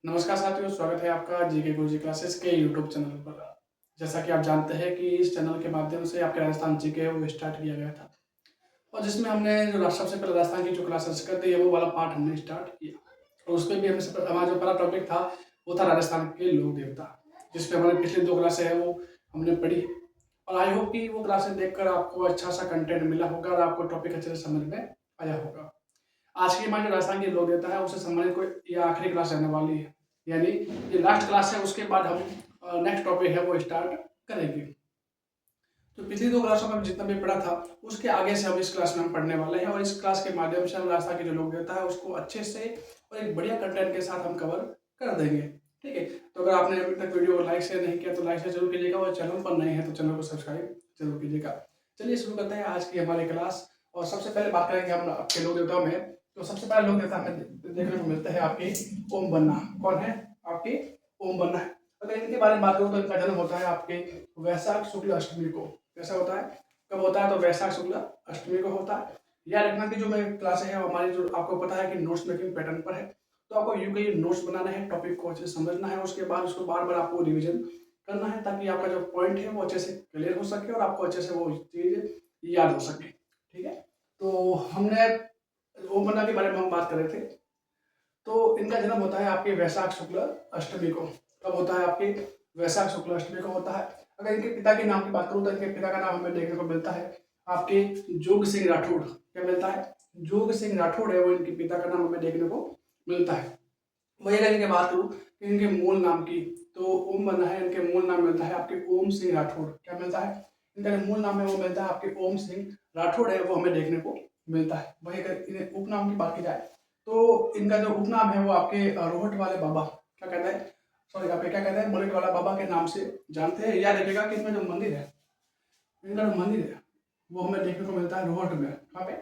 नमस्कार साथियों, स्वागत है आपका जीके गुरुजी क्लासेस के यूट्यूब चैनल पर। जैसा कि आप जानते हैं कि इस चैनल के माध्यम से आपके राजस्थान जीके है वो स्टार्ट किया गया था और जिसमें हमने जो सबसे पहले राजस्थान की जो क्लासेस करते हैं वो वाला पार्ट हमने स्टार्ट किया और उसमें भी हमारा जो पहला टॉपिक था वो था राजस्थान के लोक देवता, जिसमें हमारी पिछली 2 क्लासें हैं वो हमने पढ़ी और आई होप कि वो क्लासें देखकर आपको अच्छा सा कंटेंट मिला होगा और आपको टॉपिक अच्छे से समझ में आया होगा। आज की हमारी जो राजस्थान की लोक देवता है उससे संबंधित कोई ये आखिरी क्लास रहने वाली है, यानी ये लास्ट क्लास है। उसके बाद हम नेक्स्ट टॉपिक है वो स्टार्ट करेंगे। तो पिछली 2 क्लासों में जितना भी पढ़ा था उसके आगे से हम इस क्लास में हम पढ़ने वाले हैं और इस क्लास के माध्यम से हम राजस्थान की जो लोक देवता है उसको अच्छे से और एक बढ़िया कंटेंट के साथ हम कवर कर देंगे। ठीक है, तो अगर आपने अभी तक वीडियो को लाइक शेयर नहीं किया तो लाइक शेयर जरूर कीजिएगा और चैनल पर नए हैं तो चैनल को सब्सक्राइब जरूर कीजिएगा। चलिए शुरू करते हैं आज की हमारी क्लास और सबसे पहले बात करेंगे हम आपके लोक देवताओं में। तो सबसे पहले लोक देवता हमें देखने को मिलते हैं आपके ओम बन्ना। कौन है? आपके ओम बन्ना है। अगर इनके बारे में बात करूँ तो इनका जन्म होता है आपके वैशाख शुक्ल अष्टमी को। कैसा होता है, कब होता है? तो वैशाख शुक्ल अष्टमी को होता है। याद रखना कि जो मेरी क्लास है हमारी, जो आपको पता है कि नोट्स मेकिंग पैटर्न पर है, तो आपको यूं के नोट्स बनाना है, टॉपिक को अच्छे से समझना है, उसके बाद उसको बार बार आपको रिवीजन करना है ताकि आपका जो पॉइंट है वो अच्छे से क्लियर हो सके और आपको अच्छे से वो चीज याद हो सके। ठीक है, तो हमने ओम बन्ना के बारे में हम बात कर रहे थे। तो इनका जन्म होता है आपके वैशाख शुक्ल अष्टमी को। कब होता है? आपके वैशाख शुक्ल अष्टमी को होता है। अगर इनके पिता के नाम की बात करूं तो इनके पिता का नाम हमें देखने को मिलता है आपके जोग सिंह राठौड़। क्या मिलता है? जोग सिंह राठौड़ है वो इनके पिता का नाम हमें देखने को मिलता है। वही अगर इनकी बात करूं कि इनके मूल नाम की, तो ओम बन्ना है, इनके मूल नाम मिलता है आपके ओम सिंह राठौड़। क्या मिलता है? इनका जो मूल नाम है वो मिलता है आपके ओम सिंह राठौड़ है वो हमें देखने को मिलता है। वही अगर इन्हें उपनाम की बात की जाए तो इनका जो उपनाम है वो आपके रोहट वाले बाबा, क्या कहते हैं, सॉरी आपके क्या कहते हैं, मुलट वाला बाबा के नाम से जानते हैं। याद रखिएगा कि इनमें जो मंदिर है, इनका जो मंदिर है वो हमें देखने को मिलता है रोहट में। कहाँ पे?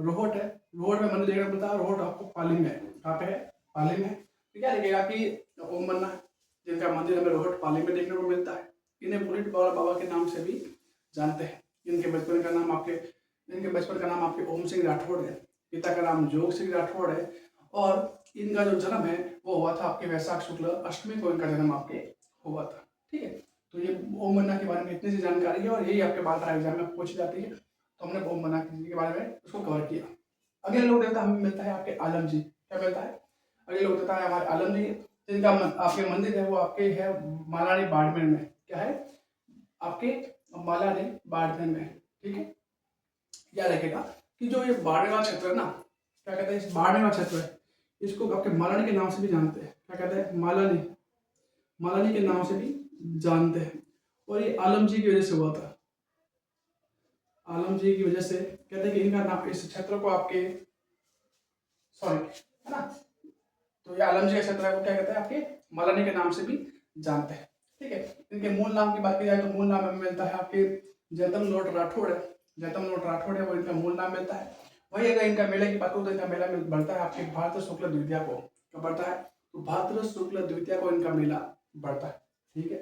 रोहट है। रोहट में मंदिर देखने को मिलता है। रोहट आपको पाली में है। कहाँ पे है? पाली में। तो क्या लिखेगा कि ओम बन्ना है जिनका मंदिर हमें रोहट पाली में देखने को मिलता है। इन्हें मुलट वाला बाबा के नाम से भी जानते हैं। इनके बचपन का नाम आपके ओम सिंह राठौड़ है। पिता का नाम जोग सिंह राठौड़ है और इनका जो जन्म है वो हुआ था आपके वैशाख शुक्ल अष्टमी को इनका जन्म आपके हुआ था। ठीक है, तो ये ओम बन्ना के बारे में इतनी सी जानकारी है और यही आपके बार बार एग्जाम में पूछी जाती है। तो हमने ओम बन्ना के बारे में उसको कवर किया। अगले लोक देवता हमें मिलता है आपके आलम जी। क्या मिलता है? अगले लोक देवता है हमारे आलम जी, जिनका आपके मंदिर है वो आपके है मालानी बाड़मेर में। क्या है? आपके मालानी बाड़मेर में। ठीक है, याद रखेगा कि जो ये बाड़मेर वाला क्षेत्र है ना, क्या कहते हैं, इस बाड़मेर वाला क्षेत्र है इसको आपके मालानी के नाम से भी जानते हैं। क्या कहते हैं? मालानी। मालानी के नाम से भी जानते हैं और ये आलम जी की वजह से हुआ था। आलम जी की वजह से कहते हैं कि इनका नाम, इस क्षेत्र को आपके, सॉरी, है ना, तो ये आलम जी का क्षेत्र को क्या कहते हैं? आपके मालानी के नाम से भी जानते हैं। ठीक है, इनके मूल नाम की बात की जाए तो मूल नाम हमें मिलता है आपके जैतम लोट राठौड़ है। जैतम लोट राठौड़ है वो इनका मूल नाम मिलता है। वही अगर इनका मेले की बात करूँ तो इनका मेला बढ़ता है आपके भाद्र शुक्ल द्वितीया को। कब बढ़ता है? तो भाद्र शुक्ल द्वितीया को इनका मेला बढ़ता है। ठीक है,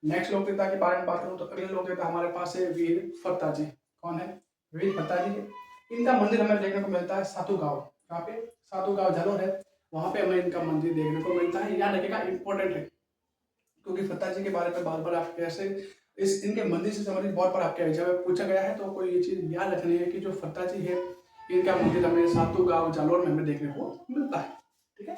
नेक्स्ट लोक देवता के बारे में बात करूँ तो अगले लोक देवता हमारे पास है वीर फत्ता जी। कौन है? वीर फत्ता जी है। इनका मंदिर हमें देखने को मिलता है सातू गांव। कहाँ पे? सातू गांव जालोर है, वहां पे हमें इनका मंदिर देखने को मिलता है। याद रखिएगा, इंपॉर्टेंट है क्योंकि फत्ता जी के बारे में बार बार आप कैसे इस इनके मंदिर से संबंधित बहुत बार आपके एग्जाम में पूछा गया है। तो कोई ये चीज याद रखनी है कि जो फत्ता जी है इनका मंदिर हमें सातू गांव जालोर में हमें देखने को मिलता है। ठीक है,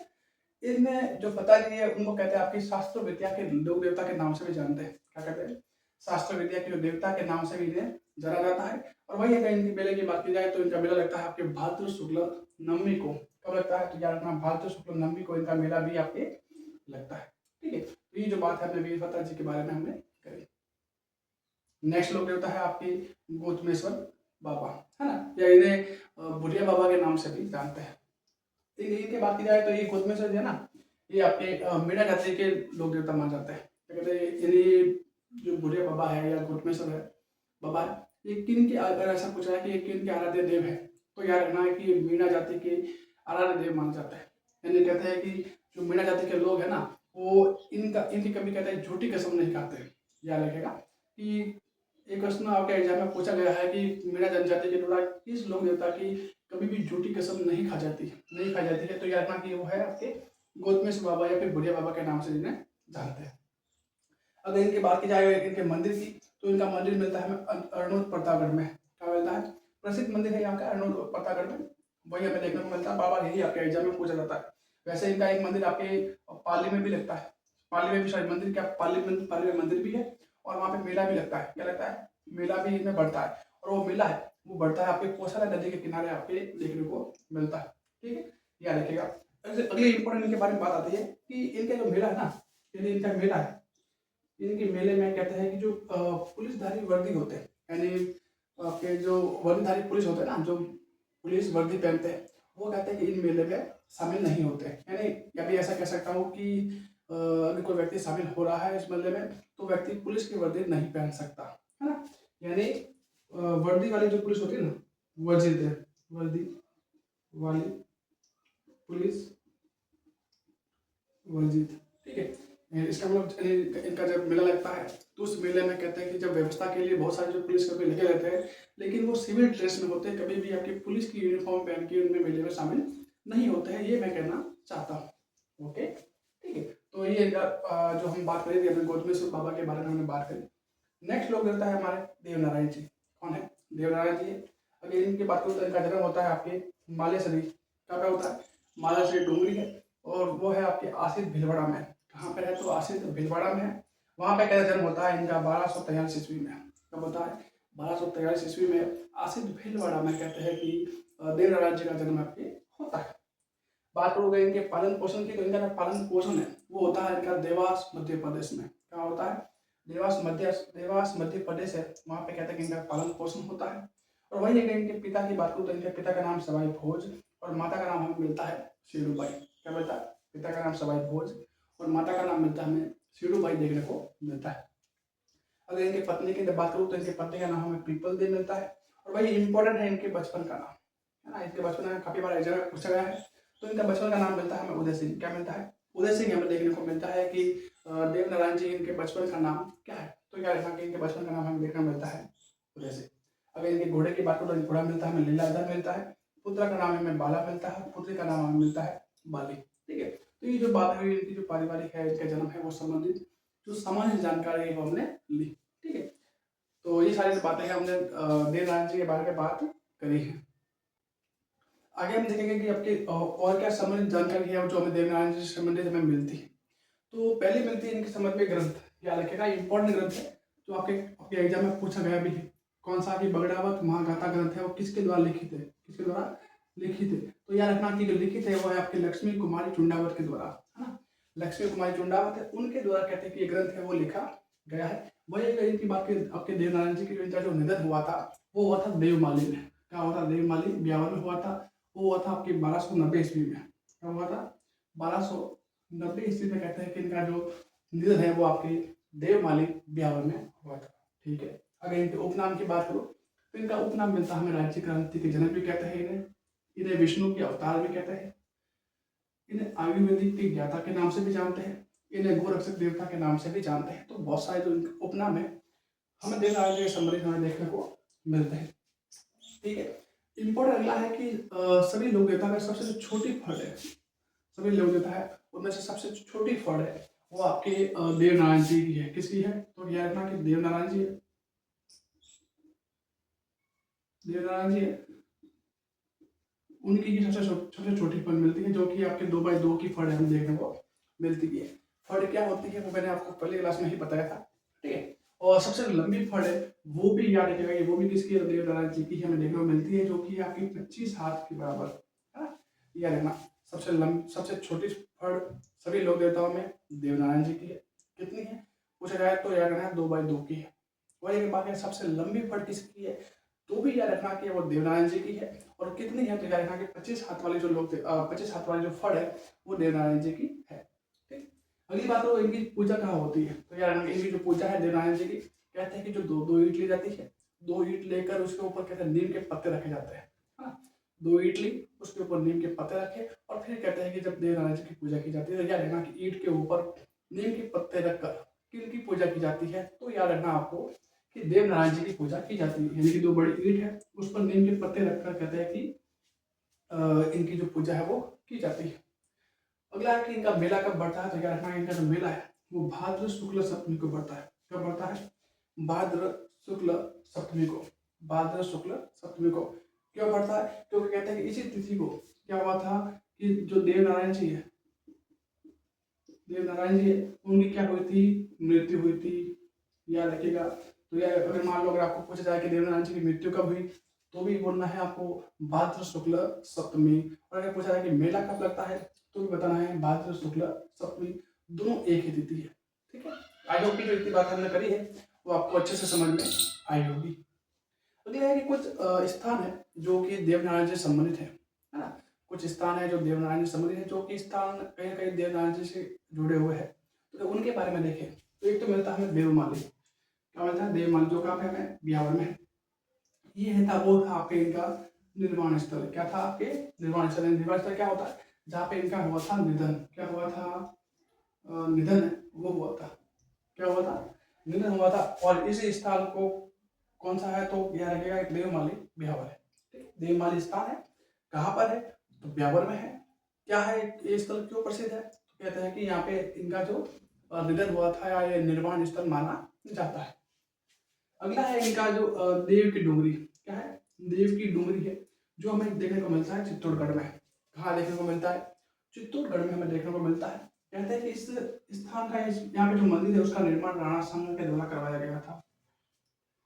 इनमें जो फत्ता जी है उनको कहते हैं आपकी शास्त्र विद्या के लोक देवता के नाम से भी जानते हैं। क्या कहते हैं? शास्त्र विद्या के जो देवता के नाम से भी इन्हें जाना जाता है। और वही अगर इनके मेले की बात की जाए तो इनका मेला लगता है आपके भाद्र शुक्ल नवमी को। कब लगता है? तो याद रखना, भाद्र शुक्ल नवमी को इनका मेला भी आपके लगता है। ठीक है, तो ये जो बात है हमने वीर फत्ता जी के बारे में हमने करी। नेक्स्ट लोक देवता है आपकी गौतमेश्वर बाबा, है ना, या इन्हें बुढ़िया बाबा के नाम से भी जानते हैं। इनकी बात की जाए तो ये गौतमेश्वर जी है ना, ये आपके मीणा जाति के लोक देवता माने जाते हैं। क्या कहते हैं, इन्हीं जो बुढ़िया बाबा है या गौतमेश्वर है बाबा है, ये किन के, अगर ऐसा पूछा है कि ये किन के आराध्य देव है तो याद रखना है कि ये मीणा जाति के आराध्य देव माना जाता है। यानी कहते हैं कि जो मीणा जाति के लोग हैं ना वो इनकी कभी कहते हैं झूठी कसम नहीं खाते। याद रखेगा कि एक क्वेश्चन आपके एग्जाम में पूछा गया है कि मीणा जनजाति के द्वारा किस लोक देवता की कभी भी झूठी कसम नहीं खाई जाती है। तो याद रखना कि वो है आपके गौतमेश्वर बाबा या फिर बुढ़िया बाबा के नाम से इन्हें जानते हैं। अगर इनकी बात की जाए इनके मंदिर की, तो इनका मंदिर मिलता है हमें अरनोद प्रतापगढ़ में। क्या मिलता है? प्रसिद्ध मंदिर है यहाँ का अरनोद प्रतापगढ़ में, वही हमें देखने को मिलता है। बाबा यही आपके एग्जाम में पूछा जाता है। वैसे इनका एक मंदिर आपके पाली में भी लगता है, पाली में भी शायद मंदिर, क्या पाली में मंदिर भी है, और वहाँ पे मेला भी लगता है। क्या लगता है? मेला भी इनमें बढ़ता है, और वो मेला है वो बढ़ता है आपके कोसला नदी के किनारे आपके देखने को मिलता है। ठीक है, याद रखिएगा। अगले इंपॉर्टेंट इनके बारे में बात आती है कि इनका जो मेला है ना, यदि इनका मेला है, इनके मेले में कहते हैं कि जो पुलिसधारी वर्दी होते हैं, यानी आपके जो वर्दीधारी पुलिस होते हैं ना, जो पुलिस वर्दी पहनते हैं, वो कहते हैं कि इन मेले में शामिल नहीं होते। यानी या भी ऐसा कह सकता हूँ कि अगर कोई व्यक्ति शामिल हो रहा है इस मेले में, तो व्यक्ति पुलिस की वर्दी नहीं पहन सकता, है ना। यानी वर्दी वाली जो पुलिस होती है ना, वर्जित है, वर्दी वाली पुलिस वर्जित, ठीक है। इसका मतलब इनका जब मेला लगता है, तो उस मेले में कहते हैं कि जब व्यवस्था के लिए बहुत सारे जो पुलिसकर्मी लगे रहते हैं, लेकिन वो सिविल ड्रेस में होते हैं, कभी भी आपकी पुलिस की यूनिफॉर्म पहन के उनमें मेले में शामिल नहीं होते हैं, ये मैं कहना चाहता हूँ। ओके, ठीक है। तो ये जो हम बात करेंगे अपने गौतमेश्वर बाबा के बारे में हमने बात करी। नेक्स्ट लोग रहता है हमारे देवनारायण जी। कौन है? देवनारायण जी। अगर इनकी बात करूँ तो इनका जन्म होता है आपके मालेसरी, क्या होता है? मालेसरी डूंगरी है, और वो है आपके आसित भीलवाड़ा में। कहाँ पर है? तो आसित भीलवाड़ा में है। वहाँ पे क्या जन्म होता है इनका? 1243 ईस्वी में। कब होता है? 1243 ईस्वी में आसित भीलवाड़ा में कहते हैं कि देवनारायण जी का जन्म आपके होता है। बात करोगे इनके पालन पोषण की, तो इनका जो पालन पोषण है वो होता है इनका देवास मध्य प्रदेश में। क्या होता है? देवास मध्य प्रदेश है, वहाँ पे कहते हैं कि इनका पालन पोषण होता है। और वही अगर इनके पिता की बात करूँ तो इनके पिता का नाम सवाई भोज, और माता का नाम हमें मिलता है सीडूबाई। क्या मिलता है? पिता का नाम सवाई भोज और माता का नाम मिलता है हमें सीडूबाई देखने को मिलता है। अगर इनके पत्नी की बात करूँ तो इनके पत्नी का नाम हमें पीपल दे मिलता है। और वही इंपॉर्टेंट है इनके बचपन का नाम, है ना। इनके बचपन में काफी बार एक जगह पूछा गया है, तो इनका बचपन का नाम मिलता है हमें उदय सिंह। क्या मिलता है? उदय सिंह हमें देखने को मिलता है कि देवनारायण जी इनके बचपन का नाम क्या है, तो क्या लिखा कि इनके बचपन का नाम हमें देखने को मिलता है उदय सिंह। अगर इनके घोड़े की बात करूँ तो घोड़ा मिलता है हमें लीलाधर मिलता है, पुत्र का नाम हमें बाला मिलता है, पुत्री का नाम हमें मिलता है बाली। ठीक है, तो ये जो बात हुई इनकी जो पारिवारिक है, इनका जन्म है, वो संबंधित जो सामान्य जानकारी है वो हमने ली। ठीक है, तो ये सारी बातें हैं हमने देवनारायण जी के बारे में बात करी है। आगे हम देखेंगे कि आपके और क्या संबंधित जानकारी है जो हमें देवनारायण जी से संबंधित हमें मिलती है। तो पहली मिलती है इनके संबंध में ग्रंथ, याद रखिएगा इंपॉर्टेंट ग्रंथ है जो आपके एग्जाम में पूछा गया भी है। कौन सा? कि बगड़ावत महागाथा ग्रंथ है, वो किसके द्वारा लिखित है? किसके द्वारा लिखित है? तो याद रखना कि जो लिखित है वो है आपके लक्ष्मी कुमारी चुंडावत के द्वारा, है ना। लक्ष्मी कुमारी चुंडावत है, उनके द्वारा कहते हैं कि ये ग्रंथ है वो लिखा गया है। वही अगर इनकी बात करें आपके देवनारायण जी की, इनका जो निधन हुआ था वो हुआ था देवमाली में। क्या हुआ था? देवमाली ब्यावर में हुआ था। वो हुआ था आपके 1290 ईस्वी में। क्या हुआ था? 1290 ईस्वी में कहते हैं कि इनका जो निधन है वो आपके देवमाली ब्यावर में हुआ था। ठीक है, अगर इनके उपनाम की बात करो तो इनका उपनाम मिलता है हमें राज्य क्रांति के जनक भी कहते हैं इन्हें विष्णु के अवतार भी कहते हैं, इन्हें आयुर्वेदिक के ज्ञाता के नाम से भी जानते हैं, इन्हें गोरक्षक देवता के नाम से भी जानते हैं। तो बहुत सारे जो इनके उपनाम है हमें देवनारायण जी के संबंधित हमें देखने को मिलते हैं। ठीक है, इंपॉर्टेंट अगला है कि सभी लोक देवता में सबसे जो छोटी फड़ है, सभी लोक देवता है उनमें से सबसे छोटी फड़ है वो आपके देवनारायण जी की है। किसकी है? तो याद रखना कि देवनारायण जी है, देवनारायण जी है, उनकी की सबसे छोटी फड़ मिलती है, जो कि आपके 2x2 की फड़ हमें देखने को मिलती है। फड़ क्या होती है वो मैंने आपको पहले क्लास में ही बताया था। ठीक है, और सबसे लंबी फड़ है वो भी याद रखिएगा कि वो भी किसकी है? देवनारायण जी की हमें देखने को मिलती है, जो कि आपकी 25 हाथ के बराबर, है ना। याद रखना सबसे छोटी फड़ सभी लोक देवताओं में देवनारायण जी की है। कितनी है पूछा जाए तो याद रखना 2x2 की है। वही बात है सबसे लंबी फड़ किसकी है, तो भी याद रखना कि वो देवनारायण जी की है। और कितनी है तो याद रखना कि 25 हाथ वाली जो 25 हाथ वाली जो फड़ है वो देवनारायण जी की है। ठीक, अगली बात तो इनकी पूजा कहाँ होती है, तो याद रखना इनकी जो पूजा है देवनारायण जी की, कहते हैं कि जो दो ईंट ली जाती है, 2 ईंट लेकर उसके ऊपर कहते हैं नीम के पत्ते रखे जाते हैं, है ना। 2 ईंट ली, उसके ऊपर नीम के पत्ते रखे, और फिर कहते हैं कि जब देवनारायण जी की पूजा की जाती है तो याद रखना कि ईंट के ऊपर नीम के पत्ते रखकर किनकी पूजा की जाती है, तो याद रखना आपको कि देवनारायण जी की पूजा की जाती है। यानी कि 2 बड़ी ईंट है, उस पर नीम के पत्ते रखकर कहते हैं कि इनकी जो पूजा है वो की जाती है। अगला है कि इनका मेला कब बढ़ता है, तो क्या रखना है, इनका जो मेला है वो भाद्र शुक्ल सप्तमी को बढ़ता है। कब बढ़ता है, भाद्र शुक्ल सप्तमी को। भाद्र शुक्ल सप्तमी को क्यों बढ़ता है, क्योंकि कहते हैं कि इसी तिथि को क्या हुआ था कि जो देवनारायण जी है, देवनारायण जी है, उनकी क्या हुई थी, मृत्यु हुई थी। याद रखिएगा। तो यह अगर मान लो अगर आपको पूछा जाए कि देवनारायण जी की मृत्यु कब हुई, तो भी बोलना है आपको भाद्र शुक्ल सप्तमी। और अगर पूछा जाए कि मेला कब लगता है, तो भी बताना है भाद्र शुक्ल सप्तमी। दोनों एक ही तिथि है। ठीक है, आई होप की जो इतनी बात हमने करी है वो आपको अच्छे से समझ में आई होगी। अगला है कि कुछ स्थान है जो कि देवनारायण जी से संबंधित है ना। कुछ स्थान है जो देवनारायण जी से संबंधित है, जो कि स्थान कहीं कहीं देवनारायण जी से जुड़े हुए हैं। तो उनके बारे में देखें तो एक तो मिलता है हमें देवमाली। क्या मिलता है, देवमाली, जो कहाँ पे हमें ब्यावर में है। ये है था, वो था आपके इनका निर्वाण स्थल। क्या था आपके निर्वाण स्थल। निर्वाण स्थल क्या होता है, जहाँ पे इनका हुआ था निधन। क्या हुआ था, निधन वो हुआ था। क्या हुआ था, निधन हुआ था। और इस स्थान को कौन सा है, तो यह रखेगा देवमाली ब्यावर है। ठीक, देवमाली स्थान है, कहाँ पर है, तो ब्यावर में है। क्या है ये स्थल, क्यों प्रसिद्ध है, तो कहते हैं कि यहाँ पे इनका जो निधन हुआ था या ये निर्वाण स्थल माना जाता है। अगला है इनका जो देव की डूंगरी। क्या है, देव की डूंगरी है, जो हमें देखने को मिलता है चित्तौड़गढ़ में। कहाँ देखने को मिलता है, चित्तौड़गढ़ में हमें देखने को मिलता है। कहते हैं कि इस स्थान का, यहाँ पे जो मंदिर है उसका निर्माण राणा सांगा के द्वारा करवाया गया था।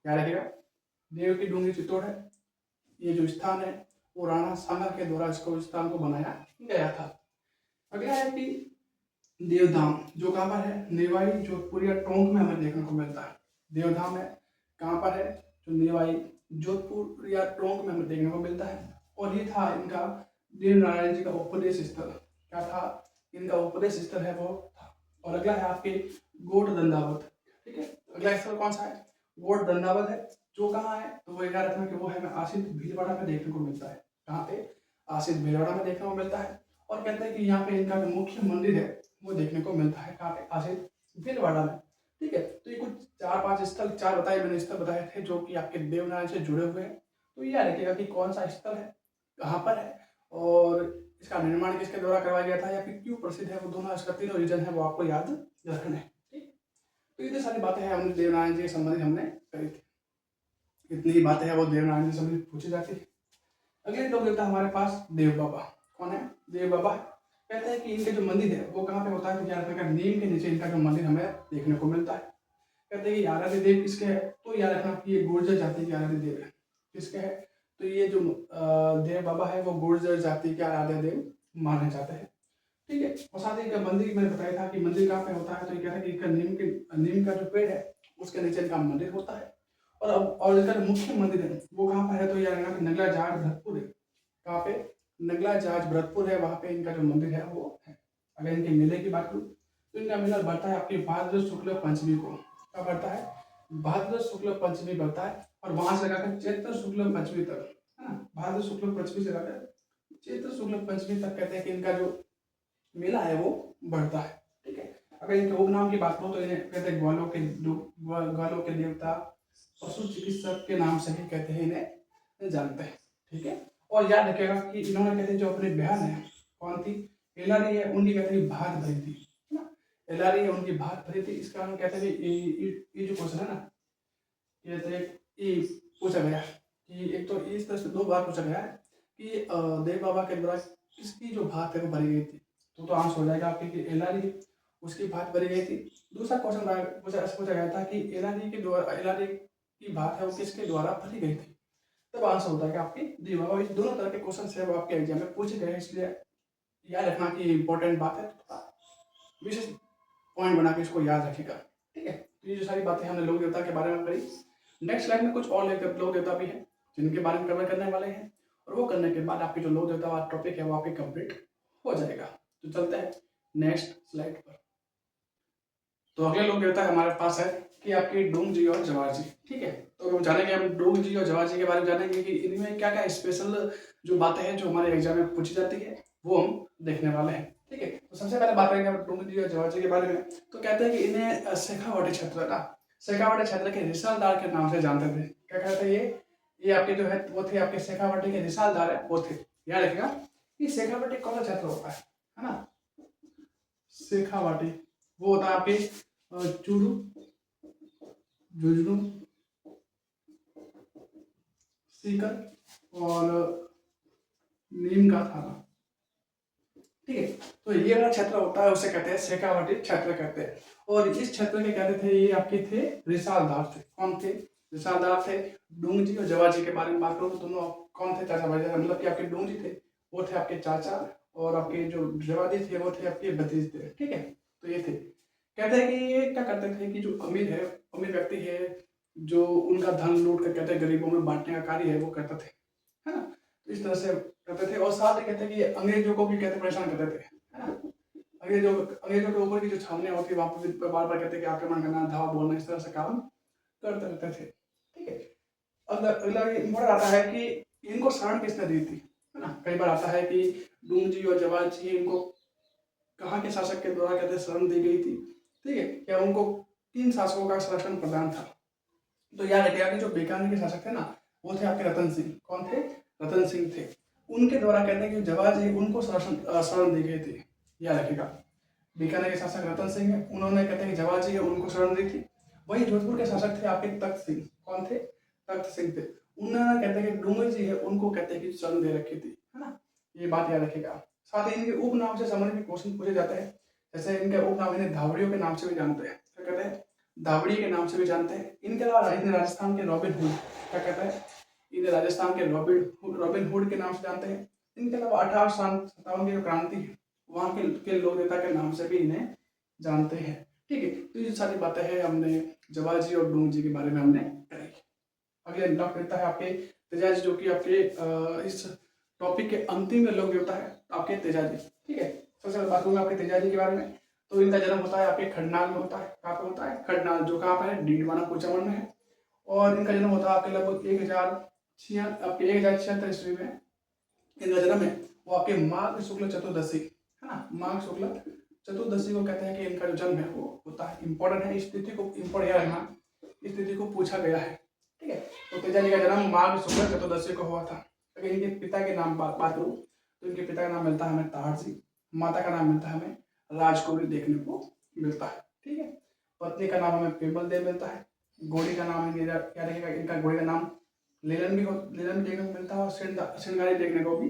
क्या रखेगा, देव की डूंगरी चित्तौड़ है, ये जो स्थान है वो राणा सांगा के द्वारा इसको स्थान को बनाया गया था। अगला है कि देवधाम, जो कहाँ पर है, नेवाई जोधपुर या टोंक में हमें देखने को मिलता है। देवधाम है, कहाँ पर है, जो नेवाई जोधपुर या टोंक में हमें देखने को मिलता है। और ये था इनका देवनारायण जी का उपदेश स्थल। क्या था, इनका उपदेश स्थल है वो था। और अगला है आपके गोड दंडावत। ठीक है, अगला स्थल कौन सा है, गोड दंडावत है, जो कहाँ है, तो वो याद रखना कि वो है आसित भीलवाड़ा में देखने को मिलता है। कहाँ पे, आसित भीलवाड़ा में देखने को मिलता है। और कहते हैं कि यहाँ पे इनका जो मुख्य मंदिर है वो देखने को मिलता है कहाँ पे, आसित भीलवाड़ा में। ठीक है, तो ये कुछ 4-5 स्थल, 4 बताए मैंने स्थल बताए थे जो कि आपके देवनारायण से जुड़े हुए हैं। तो ये याद रखिएगा कि कौन सा स्थल है, कहाँ पर है, और इसका निर्माण किसके द्वारा करवाया गया था या फिर क्यों प्रसिद्ध है, वो दोनों इसका तीनों रीजन है वो आपको याद रखना है। ठीक, तो इतनी सारी बातें हैं हमने देवनारायण जी के संबंधित हमने करी थी। इतनी ही बातें हैं वो देवनारायण जी से संबंधित पूछी जाती है। अगले लोग देवता हमारे पास देव बाबा। कौन है, देव बाबा। कहते हैं कि इनके जो मंदिर है वो कहाँ पे होता है, तो क्या रखना, नीम के नीचे इनका जो मंदिर हमें देखने को मिलता है। कहते हैं कि आराध्य देव किसके है, तो याद रखना कि ये गुर्जर जाति के आराध्य देव है। किसके है, तो ये जो देव बाबा है वो गुर्जर जाति के आराध्य देव माने जाते हैं। ठीक है, और साथ ही इनका मंदिर मैंने बताया था कि मंदिर कहाँ पे होता है, तो ये कहता है कि इनका नीम का जो पेड़ है उसके नीचे इनका मंदिर होता है। और इनका मुख्य मंदिर है वो कहाँ पर है, तो याद रखना कि नगला जाट भरतपुर है। कहाँ पे, नगला जाज भरतपुर है, वहाँ पे इनका जो मंदिर है वो है। अगर इनके मेले की बात करूँ तो इनका मेला बढ़ता है आपकी भाद्र शुक्ल पंचमी को। कब बढ़ता है, भाद्र शुक्ल पंचमी बढ़ता है, और वहां से लगाकर चैत्र शुक्ल पंचमी तक, है ना, भाद्र शुक्ल पंचमी से लगाकर चैत्र शुक्ल पंचमी तक कहते हैं कि इनका जो मेला है वो बढ़ता है। ठीक है, अगर इनके उपनाम की बात करूँ तो इन्हें कहते हैं ग्वालों के देवता, पशु चिकित्सक के नाम से ही कहते हैं इन्हें जानते हैं। ठीक है, और याद रखिएगा कि इन्होंने कहते हैं जो अपनी बहन है, कौन थी, एलारी है, उनकी कहते हैं भात भरी थी, है ना, एलारी है उनकी भात भरी थी। इसका हम कहते हैं ये जो क्वेश्चन है ना, कहते हैं ये पूछा गया कि एक तो इस तरह से 2 बार पूछा गया है कि देव बाबा के द्वारा किसकी जो भात है वो भरी गई थी, तो आंसर हो जाएगा आपके कि एलारी, उसकी भात भरी गई थी। दूसरा क्वेश्चन पूछा गया था कि एलारी के द्वारा, एलारी की भात है वो किसके द्वारा भरी गई थी, तब आंसर होता है कि आपकी देव बाबा। इस दोनों तरह के क्वेश्चन है वो आपके एग्जाम में पूछे गए, इसलिए याद रखना कि इंपॉर्टेंट बात है, तो विशेष पॉइंट बना के इसको याद रखिएगा। ठीक है, तो ये जो सारी बातें हमने लोक देवता के बारे में करी। नेक्स्ट स्लाइड में कुछ और लोक देवता भी हैं जिनके बारे में कवर करने वाले हैं, और वो करने के बाद आपकी जो लोक देवता वाला टॉपिक है वो आपके कंप्लीट हो जाएगा। तो चलते हैं नेक्स्ट स्लाइड पर। तो अगले लोक देवता हमारे पास है कि आपके डोंग जी और जवाहर जी। ठीक है, तो हम जानेंगे, हम डोंग जी और जवाहर जी के बारे में जानेंगे कि इनमें क्या क्या स्पेशल जो बातें हैं जो हमारे एग्जाम में पूछी जाती है वो हम देखने वाले हैं। ठीक है, तो सबसे पहले बात करेंगे डोंग जी और जवाहर जी के बारे में। तो कहते हैं कि इन्हें शेखावाटी क्षेत्र का, शेखावाटी क्षेत्र के रिसालदार के नाम से जानते थे। क्या कहते हैं, ये आपके जो है वो थे आपके शेखावाटी के रिसालदार है वो थे। याद रखिएगा कि शेखावाटी कौन सा क्षेत्र होता है ना, शेखावाटी, वो होता है आपके चूरू, झुंझुनू, सीकर और नीम का थाना। ठीक है, तो ये वाला क्षेत्र होता है उसे कहते हैं शेखावाटी क्षेत्र कहते हैं। और इस क्षेत्र के कहते थे ये आपके थे रिसालदार थे। कौन थे? रिसालदार थे। डूंग जी और जवा जी के बारे में बात करूँ तो दोनों कौन थे? चाचा भाई, मतलब कि आपके डूंग जी थे वो थे आपके चाचा, और आपके जो जवा जी थे वो थे आपके भतीज थे। ठीक है, तो ये थे। कहते हैं कि ये क्या करते थे कि जो अमीर है, अमीर व्यक्ति है, जो उनका धन लूट कर कहते हैं गरीबों में बांटने का कार्य है वो करते थे, है ना। तो इस तरह से करते थे। और साथ ही कहते हैं कि अंग्रेजों को भी कहते परेशान करते थे, है ना। अंग्रेजों के ऊपर की जो छावनियां होती है वहां पर बार बार कहते हैं कि आक्रमण करना, धावा बोलना, इस तरह से काम करते रहते थे। ठीक है, अगला इम्पोर्टेंट आता है कि इनको शरण किसने दी थी, है ना। कई बार आता है कि डूंग जी और जवाहर जी इनको कहाँ के शासक के द्वारा कहते शरण दी गई थी। ठीक है, क्या उनको किन शासकों का संरक्षण प्रदान था? तो याद रखिएगा कि जो बीकानेर के शासक थे ना वो थे आपके रतन सिंह। कौन थे? रतन सिंह थे। उनके द्वारा कहते हैं कि जवाहर जी उनको शरण दी गई थी। याद रखिएगा, बीकानेर के शासक रतन सिंह है, उन्होंने कहते हैं कि जवाहर जी है उनको शरण दी थी। वही जोधपुर के शासक थे आपके तख्त सिंह। कौन थे? तख्त सिंह थे। उन्होंने कहते हैं कि डूंगर जी है उनको कहते हैं कि शरण दे रखी थी, है ना। ये बात याद रखिएगा। साथ ही इनके उपनाम से संबंधित क्वेश्चन पूछे जाते हैं। जैसे इनके उपनाम इन्हें धावड़ियों के नाम से भी जानते हैं। क्या कहते हैं? धावड़ी के नाम से भी जानते हैं। इनके अलावा इन्हें राजस्थान के रॉबिन हुड, क्या कहते हैं? इन्हें राजस्थान के रॉबिन हुड के नाम से जानते हैं। इनके अलावा 1857 की जो क्रांति है वहां के लोक नेता के नाम से भी इन्हें जानते हैं। ठीक है, तो ये सारी बातें हैं हमने जवाहर जी और डूंग जी के बारे में हमने करी। अगले डॉक्टर देता है आपके तेजाजी, जो कि आपके इस टॉपिक के अंतिम लोग देवता है आपके तेजाजी। ठीक है, सबसे पहले बात करूंगा आपके तेजाजी के बारे में। तो इनका जन्म होता है आपके खडनाल में होता है। कहाँ पे होता है? खडनाल, जो कहाँ पर है? डीडवाना कुचामन में है। और इनका जन्म होता है आपके लगभग 1076 ईस्वी में इनका जन्म है। वो आपके माघ शुक्ल चतुर्दशी, है ना। माघ शुक्ल चतुर्दशी को कहते हैं कि इनका जो जन्म है वो होता है। इंपॉर्टेंट है, इस तिथि को इंपॉर्टेंट याद रखना, इस तिथि को पूछा गया है। ठीक है, तो तेजाजी का जन्म माघ शुक्ल चतुर्दशी को हुआ था। अगर इनके पिता के नाम बात करूँ तो इनके पिता का नाम मिलता है हमें ताहर जी, माता का नाम मिलता है हमें राजकौरी देखने को मिलता है। ठीक है, पत्नी का नाम हमें पेमल देव मिलता है। घोड़ी का नाम क्या रहेगा? इनका घोड़ी का नाम लीलन भी देखने को मिलता है और श्रृंगारी देखने को भी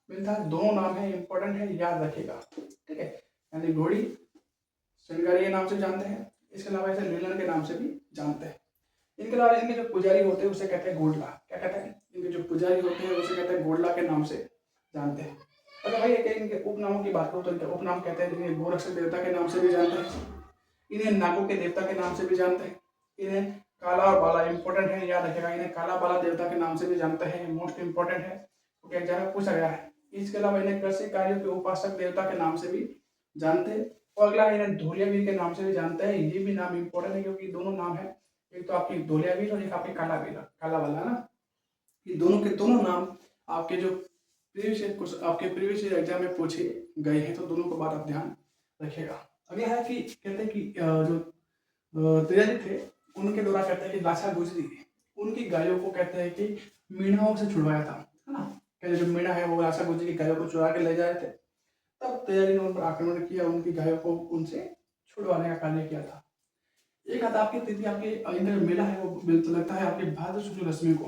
मिलता है। दोनों नाम है, इंपॉर्टेंट है, याद रखिएगा। ठीक है, यानी घोड़ी श्रृंगारी के नाम से जानते हैं, इसके अलावा इसे लीलन के नाम से भी जानते हैं। इनके अलावा इनके जो पुजारी होते हैं उसे कहते हैं गोडला। क्या कहते हैं? इनके जो पुजारी होते हैं उसे कहते हैं गोडला के नाम से जानते हैं। अगर भाई इनके उपनामों की बात करूँ तो इनके उपनाम कहते हैं जिन्हें गोरक्षक देवता के नाम से भी जानते हैं, इन्हें नागों के देवता के नाम से भी जानते हैं, इन्हें काला और बाला, इंपॉर्टेंट है, याद रखेगा, इन्हें काला बाला देवता के नाम से भी जानते हैं। मोस्ट इंपॉर्टेंट है क्योंकि एग्जाम में पूछा गया है। इसके अलावा इन्हें कृषि कार्यों के उपासक देवता के नाम से भी जानते हैं। और अगला इन्हें धोलियावीर के नाम से भी जानते हैं। ये भी नाम इंपॉर्टेंट है क्योंकि दोनों नाम है, एक तो आपकी धोलियावीर और एक आपकी काला वाला ना। ये दोनों के दोनों नाम आपके जो प्रीवियस एग्जाम में पूछे गए हैं, तो दोनों को बात आप ध्यान रखिएगा। अगला है कि कहते हैं कि जो तेजाजी थे उनके द्वारा कहते हैं कि लाछा गुजरी उनकी गायों को कहते हैं कि मीणाओं से छुड़वाया था, है ना। कहते जो मीणा है वो लाछा गुजरी की गायों को चुरा के ले जा रहे थे, तब तेजाजी ने उन पर आक्रमण किया, उनकी गायों को उनसे छुड़वाने का कार्य किया था। एक आता आपकी तिथि, आपके इनका जो मेला है वो लगता है आपके भाद्र शुक्ल दशमी को।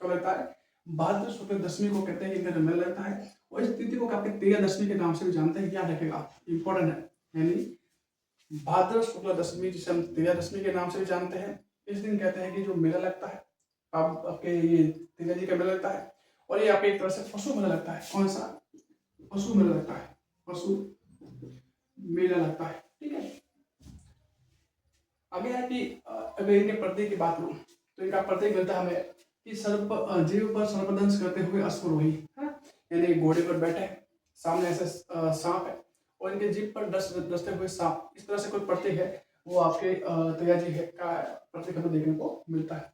कब लगता है? भाद्र शुक्ल दशमी को कहते हैं कि इनका जो मेला लगता है। और इस तिथि को आपके तेजा दशमी के नाम से भी जानते हैं, याद रखेगा, इंपॉर्टेंट है। यानी भाद्र शुक्ल दशमी जिसे हम तेजा दशमी के नाम से भी जानते हैं, इस दिन कहते हैं कि जो मेला लगता है आपके ये तेजा जी का मेला लगता है। और ये आपके एक तरह से पशु मेला लगता है। कौन सा? पशु मेला लगता है, पशु मेला लगता है। ठीक है, आगे है कि अगर इनके प्रतीक की बात करूं तो इनका प्रतीक मिलता है हमें कि जीव पर सर्पदंश करते हुए अश्वरोही, है, यानी घोड़े पर बैठे, सामने ऐसे सांप है और इनके जीभ पर डसते हुए सांप, इस तरह से कोई प्रतीक है वो आपके तेजाजी है का प्रतीक हमें देखने को मिलता है।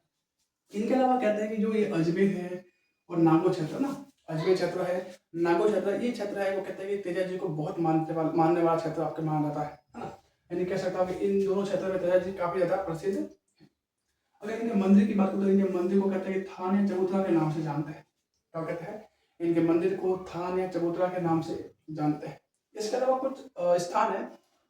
इनके अलावा कहते हैं कि जो ये अजमेर है और नागो क्षेत्र ना, अजमेर क्षेत्र है, नागो क्षेत्र, ये क्षेत्र है वो कहते हैं कि तेजाजी को बहुत मानने वाला क्षेत्र आपके माना जाता है ना। यानी कह सकता हूँ कि इन दोनों क्षेत्रों में तेजाजी काफी ज्यादा प्रसिद्ध है। अगर इनके मंदिर की बात करें तो इनके मंदिर को कहते हैं कि थान या चबूतरा के नाम से जानते हैं। क्या कहते हैं? इनके मंदिर को थान या चबूतरा के नाम से जानते हैं। इसके अलावा कुछ स्थान है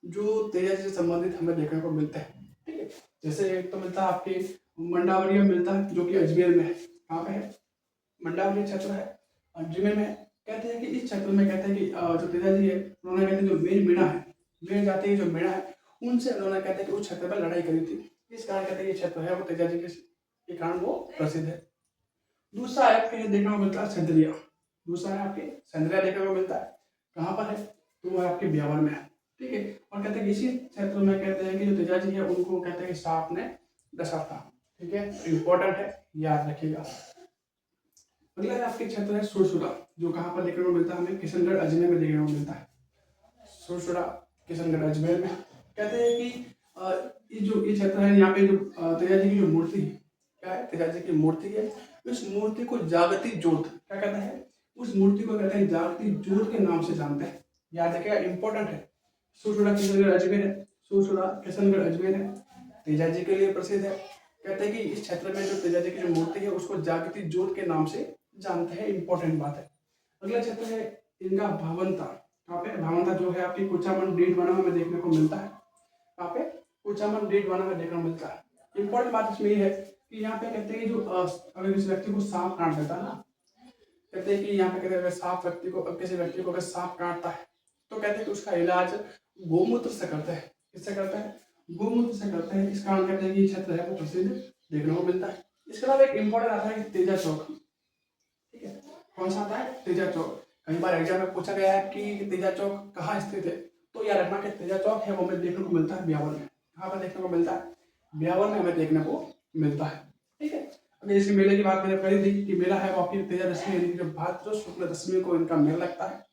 जो तेजा जी से संबंधित हमें देखने को मिलते हैं। ठीक है, जैसे एक तो मिलता है आपके मंडावरी में मिलता है, जो कि अजमेर में है। कहाँ पे है? मंडावली क्षेत्र है, अजमेर में है। कहते हैं कि इस क्षेत्र में कहते हैं कि जो तेजा जी है, उन्होंने कहते हैं जो मेन मीणा है, मेन जाति की जो मीणा है, उनसे उन्होंने कहते हैं कि उस क्षेत्र में लड़ाई करी थी। इस कारण कहते हैं ये क्षेत्र है वो तेजा जी के कारण वो प्रसिद्ध है। दूसरा है आपके देखने को मिलता है सेंद्रिया। दूसरा है आपके सेंद्रिया देखने को मिलता है। कहाँ पर है? तो वो आपके ब्यावर में है। ठीक है, और कहते हैं कि इसी क्षेत्र में कहते हैं कि जो तेजा जी है उनको कहते हैं कि सांप ने डसा था। ठीक है, इंपॉर्टेंट है, याद रखिएगा। अगला है आपके क्षेत्र है सुरसुरा, जो कहाँ पर देखने को मिलता है? हमें किशनगढ़ अजमेर में देखने को मिलता है। सुरसुरा किशनगढ़ अजमेर में। कहते हैं कि ये क्षेत्र है, यहाँ पे जो तेजा जी की जो मूर्ति है, क्या है? तेजा जी की मूर्ति है। इस मूर्ति को जागती जोत क्या कहता है? उस मूर्ति को कहते हैं जागती जोत के नाम से जानते हैं। याद रखिएगा, इंपॉर्टेंट है। सुरसुरा किशनगढ़ अजमेर है, सुरसुरा किशनगढ़ अजमेर है, तेजा जी के लिए प्रसिद्ध है। कहते हैं कि इस क्षेत्र में जो तेजा जी की जो मूर्ति है उसको जागती जोत के नाम से जानते हैं। इंपॉर्टेंट बात है। अगला क्षेत्र है इनका भावंता। कहाँ पे? भावंता जो है आपकी कुचामन डीड बना में देखने को मिलता है। कहाँ पे? कुचामन डीड बना में देखने को मिलता है। इंपॉर्टेंट बात इसमें ये है कि यहाँ पे कहते हैं कि जो अगर किसी व्यक्ति को सांप काट देता है ना, कहते हैं कि यहाँ पे कहते हैं अगर सांप व्यक्ति को किसी व्यक्ति को अगर सांप काटता है तो कहते हैं कि उसका इलाज गोमूत्र से करते हैं। किससे करते हैं? गोमूत्र से करते हैं। इस कारण कहते हैं कि ये क्षेत्र है वो प्रसिद्ध देखने को मिलता है। इसके अलावा एक इंपॉर्टेंट आता है कि तेजा चौक। ठीक है, कौन सा आता है? तेजा चौक। कई बार एग्जाम में पूछा गया है कि तेजा चौक कहाँ स्थित है, तो याद रखना कि तेजा चौक है वो हमें देखने को मिलता है ब्यावर में। कहाँ पर देखने को मिलता है? ब्यावर में हमें देखने को मिलता है। ठीक है, अभी इसी मेले की बात मैंने करी थी कि मेला है वो आपकी तेजा दशमी यानी कि जो भाद्र शुक्ल दशमी को इनका मेला लगता है।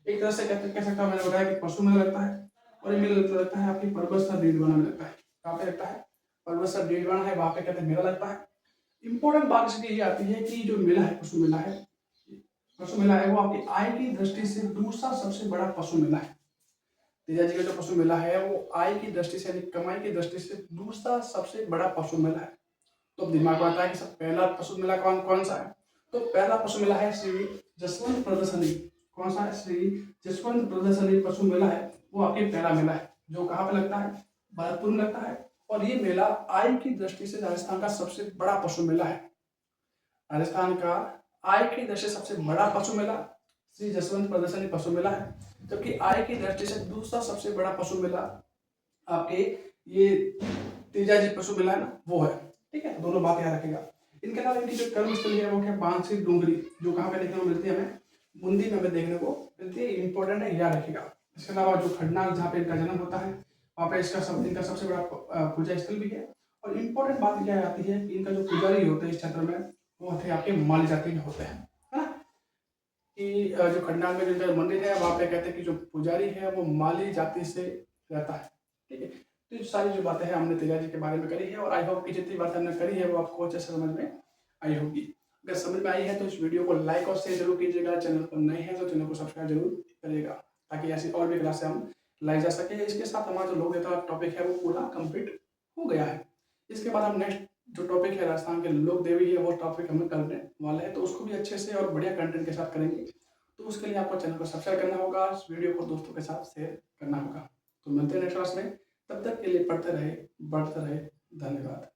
एक तरह से कह सकता हूँ, मैंने बताया कि परसों मेला लगता है, और ये मेला लगता है आपकी परबतसर डीडवाना में लगता है। कहाँ पे लगता है? परबतसर डीडवाना है, वहाँ पे कहते हैं मेला लगता है। इंपॉर्टेंट बात इसकी ये आती है कि जो मेला है पशु मेला है, पशु मेला है वो आपकी आय की दृष्टि से दूसरा सबसे बड़ा पशु मेला है। तेजा जी का जो पशु मेला है वो आय की दृष्टि से यानी कमाई की दृष्टि से दूसरा सबसे बड़ा पशु मेला है। तो दिमाग में आता है कि सब पहला पशु मेला कौन कौन सा है? तो पहला पशु मेला है श्री जसवंत प्रदर्शनी। कौन सा है? श्री जसवंत प्रदर्शनी पशु मेला है वो आपके पहला मेला है, जो कहाँ पे लगता है? भरतपुर में लगता है। और ये मेला आय की दृष्टि से राजस्थान का सबसे बड़ा पशु मेला है। राजस्थान का आय की दृष्टि से सबसे बड़ा पशु मेला श्री जसवंत प्रदर्शनी पशु मेला है, जबकि आय की दृष्टि से दूसरा सबसे बड़ा पशु मेला आपके ये तेजा जी पशु मेला है ना, वो है। ठीक है, दोनों बात याद रखेगा। इनके अलावा इनकी जो कर्मस्थली है वो क्या? बांसी डूंगरी, जो कहाँ पे देखने को मिलती है? हमें मुंदी में हमें देखने को मिलती है। इंपॉर्टेंट है, याद रखेगा। इसके अलावा जो खड़नाल जहाँ पे इनका जन्म होता है वहाँ पे इनका सबसे बड़ा पूजा स्थल भी है। और इम्पोर्टेंट बात क्या आती है कि इनका जो पुजारी होते हैं इस क्षेत्र में वो थे आपके माली जाति के होते हैं, है ना? कि जो खंडाल में जो मंदिर है वहाँ पे कहते हैं कि जो पुजारी है वो माली जाति से रहता है। ठीक है, तो ये सारी जो बातें हैं हमने तेजा जी के बारे में करी है, और आई होप कि जितनी बातें हमने करी है वो आपको अच्छे से समझ में आई होगी। अगर समझ में आई है तो इस वीडियो को लाइक और शेयर जरूर कीजिएगा। चैनल पर नए हैं तो चैनल को सब्सक्राइब जरूर करिएगा, ताकि ऐसी और भी क्लासें हम लाई जा सके। इसके साथ हमारा जो लोक देवता टॉपिक है वो पूरा कंप्लीट हो गया है। इसके बाद हम नेक्स्ट जो टॉपिक है राजस्थान के लोक देवी है वो टॉपिक हम करने वाले हैं, तो उसको भी अच्छे से और बढ़िया कंटेंट के साथ करेंगे। तो उसके लिए आपको चैनल को सब्सक्राइब करना होगा, इस वीडियो को दोस्तों के साथ शेयर करना होगा। तो मिलते हैं नेक्स्ट क्लास में, तब तक के लिए पढ़ते रहे, बढ़ते रहे। धन्यवाद।